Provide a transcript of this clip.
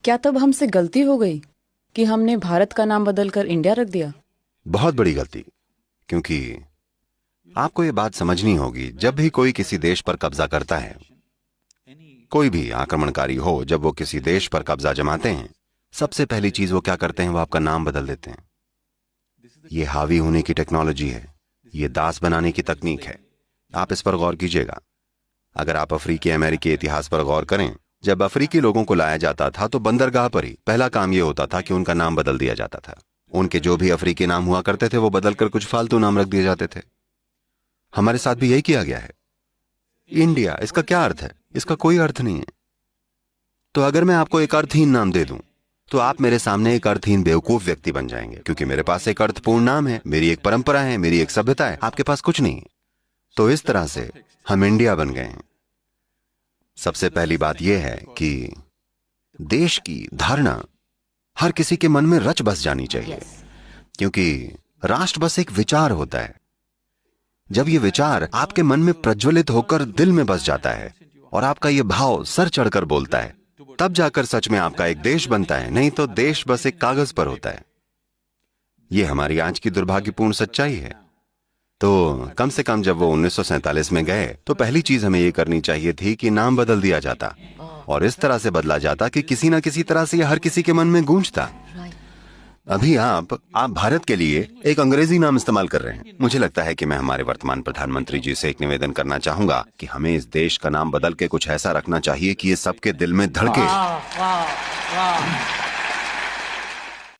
क्या तब हमसे गलती हो गई कि हमने भारत का नाम बदलकर इंडिया रख दिया? बहुत बड़ी गलती। क्योंकि आपको ये बात समझनी होगी, जब भी कोई किसी देश पर कब्जा करता है, कोई भी आक्रमणकारी हो, जब वो किसी देश पर कब्जा जमाते हैं, सबसे पहली चीज वो क्या करते हैं, वो आपका नाम बदल देते हैं। ये हावी होने की टेक्नोलॉजी है, ये दास बनाने की तकनीक है। आप इस पर गौर कीजिएगा। अगर आप अफ्रीकी अमेरिकी इतिहास पर गौर करें, जब अफ्रीकी लोगों को लाया जाता था तो बंदरगाह पर ही पहला काम यह होता था कि उनका नाम बदल दिया जाता था। उनके जो भी अफ्रीकी नाम हुआ करते थे वो बदलकर कुछ फालतू नाम रख दिए जाते थे। हमारे साथ भी यही किया गया है। इंडिया, इसका क्या अर्थ है? इसका कोई अर्थ नहीं है। तो अगर मैं आपको एक अर्थहीन नाम दे दूं, तो आप मेरे सामने एक अर्थहीन बेवकूफ व्यक्ति बन जाएंगे, क्योंकि मेरे पास एक अर्थपूर्ण नाम है, मेरी एक परंपरा है, मेरी एक सभ्यता है। आपके पास कुछ नहीं है। तो इस तरह से हम इंडिया बन गए हैं। सबसे पहली बात यह है कि देश की धारणा हर किसी के मन में रच बस जानी चाहिए, क्योंकि राष्ट्र बस एक विचार होता है। जब यह विचार आपके मन में प्रज्वलित होकर दिल में बस जाता है और आपका यह भाव सर चढ़कर बोलता है, तब जाकर सच में आपका एक देश बनता है। नहीं तो देश बस एक कागज पर होता है। यह हमारी आज की दुर्भाग्यपूर्ण सच्चाई है। तो कम से कम जब वो 1947 में गए, तो पहली चीज हमें यह करनी चाहिए थी कि नाम बदल दिया जाता, और इस तरह से बदला जाता कि किसी ना किसी तरह से यह हर किसी के मन में गूंजता। अभी आप भारत के लिए एक अंग्रेजी नाम इस्तेमाल कर रहे हैं। मुझे लगता है कि मैं हमारे वर्तमान प्रधानमंत्री जी से एक निवेदन करना चाहूंगा कि हमें इस देश का नाम बदल के कुछ ऐसा रखना चाहिए कि ये सबके दिल में धड़के।